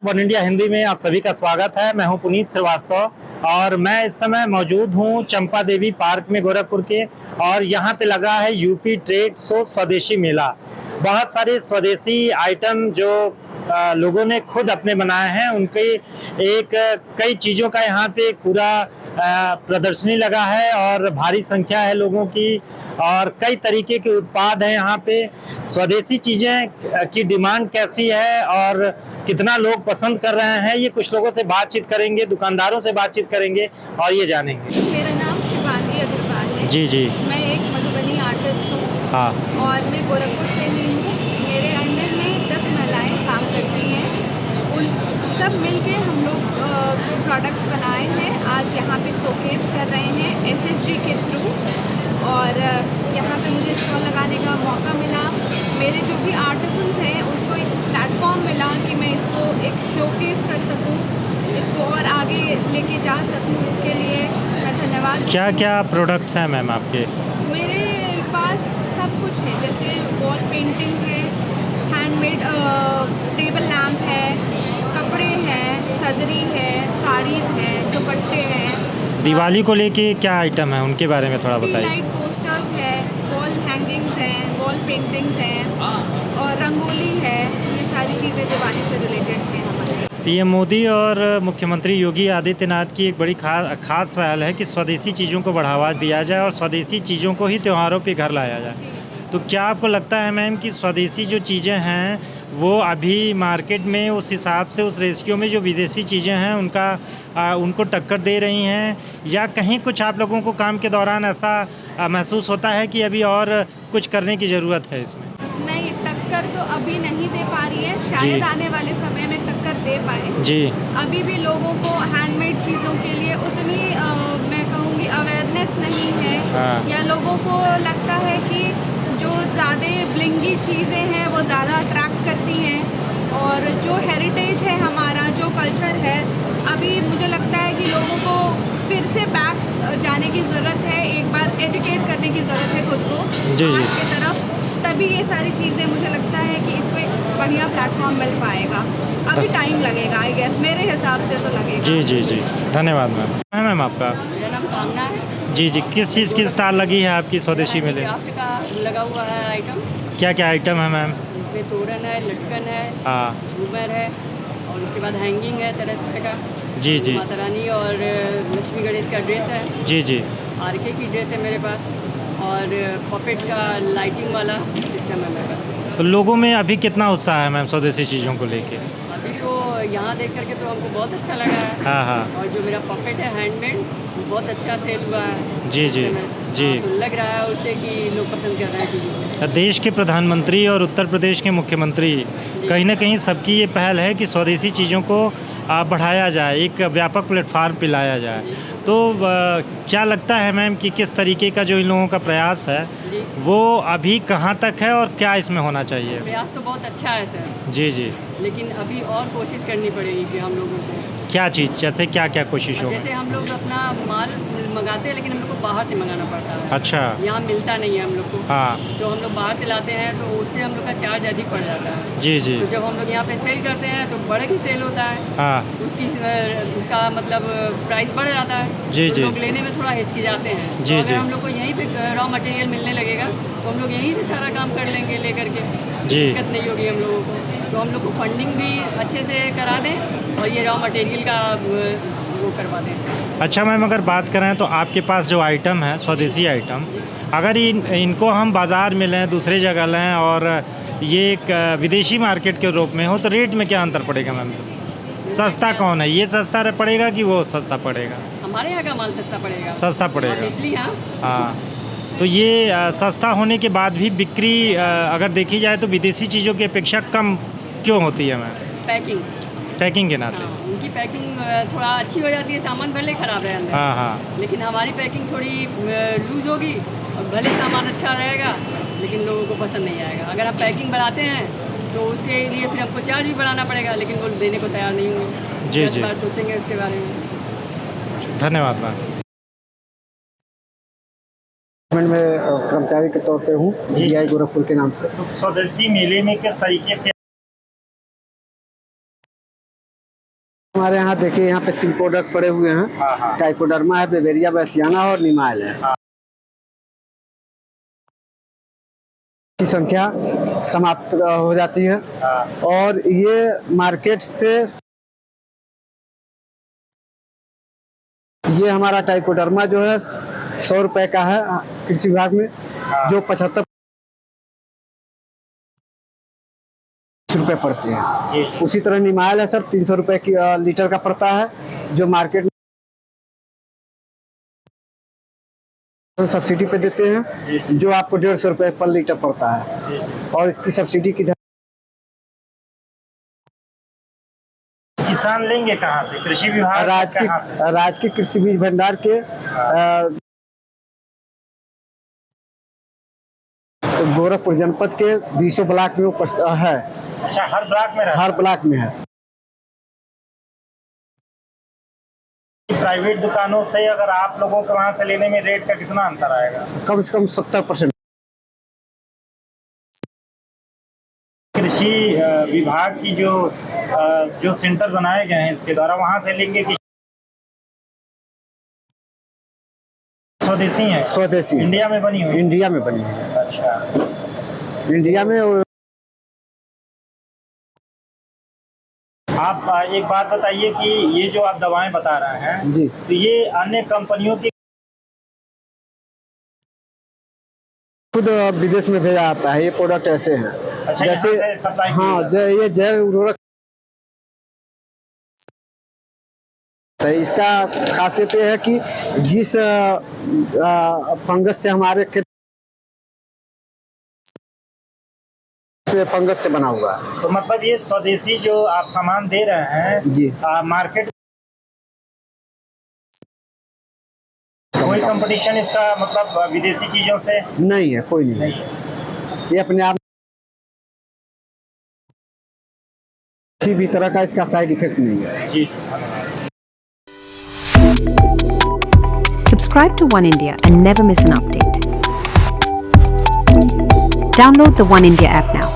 One India Hindi में आप सभी का स्वागत है। मैं हूं पुनीत श्रीवास्तव और मैं इस समय मौजूद हूं चंपा देवी पार्क में गोरखपुर के। और यहां पे लगा है यूपी ट्रेड शो स्वदेशी मेला। बहुत सारे स्वदेशी आइटम जो लोगों ने खुद अपने बनाए हैं, उनके एक कई चीज़ों का यहाँ पे पूरा प्रदर्शनी लगा है और भारी संख्या है लोगों की और कई तरीके के उत्पाद हैं यहाँ पे। स्वदेशी चीज़ें की डिमांड कैसी है और कितना लोग पसंद कर रहे हैं, ये कुछ लोगों से बातचीत करेंगे, दुकानदारों से बातचीत करेंगे और ये जानेंगे। मेरा नाम शिवानी अग्रवाल है। जी जी। मैं एक मधुबनी आर्टिस्ट हूँ। हाँ। और मैं गोरखपुर से ही हूँ। मेरे अंडर में 10 महिलाएं काम करती हैं। उन सब मिलके हम लोग जो प्रोडक्ट्स बनाए हैं आज यहाँ पे शोकेस कर रहे हैं SSG के थ्रू। और यहाँ पे मुझे स्टॉल लगाने का मौका मिला। मेरे जो भी आर्टिसंस हैं उसको एक प्लेटफॉर्म मिला कि मैं इसको एक शोकेस कर सकूँ, इसको और आगे लेके जा सकूँ। इसके लिए मैं धन्यवाद। क्या क्या प्रोडक्ट्स हैं मैम आपके? मेरे पास सब कुछ है, जैसे वॉल पेंटिंग है, हैंडमेड टेबल लैम्प है, कपड़े हैं, सदरी है, साड़ीज़ हैं, दुपट्टे हैं। दिवाली को लेके क्या आइटम है, उनके बारे में थोड़ा बताइए। लाइट पोस्टर्स है, वॉल हैंगिंग्स हैं, वॉल पेंटिंग्स हैं और रंगोली है। ये सारी चीज़ें दिवाली से रिलेटेड हैं हमारे। पीएम मोदी और मुख्यमंत्री योगी आदित्यनाथ की एक बड़ी खास पहल है कि स्वदेशी चीज़ों को बढ़ावा दिया जाए और स्वदेशी चीज़ों को ही त्योहारों पे घर लाया जाए। तो क्या आपको लगता है मैम कि स्वदेशी जो चीज़ें हैं वो अभी मार्केट में उस हिसाब से, उस रेशियो में जो विदेशी चीज़ें हैं उनको टक्कर दे रही हैं, या कहीं कुछ आप लोगों को काम के दौरान ऐसा महसूस होता है कि अभी और कुछ करने की ज़रूरत है इसमें? नहीं, टक्कर तो अभी नहीं दे पा रही है, शायद आने वाले समय में टक्कर दे पाए जी। अभी भी लोगों को हैंडमेड चीज़ों के लिए उतनी मैं कहूँगी अवेयरनेस नहीं है। हाँ। या लोगों को लगता है कि जो ज़्यादा ब्लिंगी चीज़ें हैं वो ज़्यादा अट्रैक्ट करती हैं और जो हेरिटेज है हमारा, जो कल्चर है, अभी मुझे लगता है कि लोगों को फिर से बैक जाने की ज़रूरत है। एक बार एजुकेट करने की ज़रूरत है खुद को आर्ट की तरफ, तभी ये सारी चीज़ें मुझे लगता है कि इसको एक बढ़िया प्लेटफॉर्म मिल पाएगा। अभी टाइम लगेगा, आई गेस, मेरे हिसाब से तो लगेगा। जी जी जी, धन्यवाद मैम। है मैम आपका? मेरा नाम कामना है। जी जी। किस चीज़ की स्टॉल लगी है आपकी स्वदेशी मेले? क्राफ्ट का लगा हुआ है आइटम। क्या क्या आइटम है मैम? इसमें तोरण है, लटकन है, हाँ। झूमर है और उसके बाद हैंगिंग है तरह तरह का। जी जी। माता रानी और लक्ष्मी गणेश का ड्रेस है। जी जी। आरके की ड्रेस है मेरे पास और पपेट का लाइटिंग वाला सिस्टम है मेरे पास। तो लोगों में अभी कितना उत्साह है मैम स्वदेशी चीज़ों को लेके? अभी तो यहाँ देख करके तो हमको बहुत अच्छा लगा है। हाँ हाँ। और जो मेरा पपेट है हैंडमेड, बहुत अच्छा सेल हुआ है। जी जी जी। तो लग रहा है उससे कि लोग पसंद कर रहे हैं चीज़ों को। देश के प्रधानमंत्री और उत्तर प्रदेश के मुख्यमंत्री कहीं ना कहीं सबकी ये पहल है कि स्वदेशी चीज़ों को बढ़ाया जाए, एक व्यापक प्लेटफार्म पे लाया जाए। तो क्या लगता है मैम कि किस तरीके का जो इन लोगों का प्रयास है वो अभी कहाँ तक है और क्या इसमें होना चाहिए? प्रयास तो बहुत अच्छा है सर। जी जी। लेकिन अभी और कोशिश करनी पड़ेगी कि हम लोगों को। क्या चीज़, जैसे क्या क्या कोशिश होगी? जैसे हम लोग अपना माल मंगाते हैं लेकिन हम लोग को बाहर से मंगाना पड़ता है। अच्छा। यहाँ मिलता नहीं है हम लोग को। हाँ। तो हम लोग बाहर से लाते हैं तो उससे हम लोग का चार्ज अधिक पड़ जाता है। जी जी। तो जब हम लोग यहाँ पे सेल करते हैं तो बड़े की सेल होता है। हाँ। उसका मतलब प्राइस बढ़ जाता है। जी तो जी। लोग लेने में थोड़ा हिचकिचाते हैं। जी तो अगर जी। हम लोग को यहीं पे रॉ मटेरियल मिलने लगेगा तो हम लोग यहीं से सारा काम कर लेंगे लेकर के। जी। दिक्कत नहीं होगी हम लोगों को। तो हम लोग को फंडिंग भी अच्छे से करा दें और ये रॉ मटेरियल का वो करवा दें। अच्छा मैम, अगर बात करें तो आपके पास जो आइटम है स्वदेशी आइटम, अगर इनको हम बाज़ार में लें, दूसरे जगह लें और ये एक विदेशी मार्केट के रूप में हो तो रेट में क्या अंतर पड़ेगा मैम? सस्ता कौन है, ये सस्ता पड़ेगा कि वो सस्ता पड़ेगा? हमारे यहाँ का माल सस्ता पड़ेगा। सस्ता पड़ेगा, इसलिए। हाँ। तो ये सस्ता होने के बाद भी बिक्री अगर देखी जाए तो विदेशी चीज़ों की अपेक्षा कम क्यों होती है मैम? पैकिंग के नाते। हाँ, उनकी पैकिंग थोड़ा अच्छी हो जाती है, सामान भले ख़राब है अंदर। हाँ हाँ। लेकिन हमारी पैकिंग थोड़ी लूज होगी और भले सामान अच्छा रहेगा लेकिन लोगों को पसंद नहीं आएगा। अगर हम पैकिंग बढ़ाते हैं तो उसके लिए फिर हमको चार्ज भी बढ़ाना पड़ेगा, लेकिन वो देने को तैयार नहीं होंगे। जी 10 जी। बार सोचेंगे उसके बारे में। धन्यवाद मैम। में कर्मचारी के तौर पे हूँ DI गोरखपुर के नाम से। तो स्वदेशी मेले में किस तरीके से हमारे यहाँ देखिए, यहाँ पे 3 प्रोडक्ट पड़े हुए हैं। हाँ हाँ ट्राइकोडर्मा है, बेवेरिया बैसियाना और निमाइल है। हाँ। की संख्या समाप्त हो जाती है हाँ। और ये मार्केट से, ये हमारा ट्राइकोडर्मा जो है 100 रुपए का है कृषि विभाग में, जो 75 रुपए पड़ते हैं। जी। उसी तरह निमाइल है सर, 300 रुपए की लीटर का पड़ता है, जो मार्केट में सब्सिडी पे देते हैं, जो आपको 150 रुपए पर लीटर पड़ता है। और इसकी सब्सिडी की किसान लेंगे कहाँ से? कृषि विभाग कहाँ से? राज्य के कृषि बीज भंडार के गोरखपुर जनपद के 20 ब्लॉक में है। अच्छा, हर ब्लॉक में रहता है? हर ब्लॉक में है। प्राइवेट दुकानों से अगर आप लोगों को वहां से लेने में रेट का कितना अंतर आएगा? कम से कम 70%। कृषि विभाग की जो सेंटर बनाए गए हैं इसके द्वारा, वहां से लेंगे कि स्वदेशी है? स्वदेशी, इंडिया में बनी हुई? इंडिया में बनी है। अच्छा, इंडिया में। आप एक बात बताइए कि ये जो आप दवाएं बता रहे हैं जी, तो ये अन्य कंपनियों की खुद विदेश में भेजा जाता है। ये प्रोडक्ट ऐसे हैं। अच्छा, जैसे यहाँ से सप्लाई की हाँ, जाती है? ये जैव उर्वरक, तो इसका खासियत ये है कि जिस फंगस से हमारे फंगस से बना हुआ है। तो मतलब ये स्वदेशी जो आप सामान दे रहे हैं जी, मार्केट कोई कंपटीशन इसका मतलब विदेशी चीजों से नहीं है, कोई नहीं, नहीं? ये अपने आप किसी भी तरह का इसका साइड इफेक्ट नहीं है। जी। Subscribe to One India and never miss an update. Download the One India app now.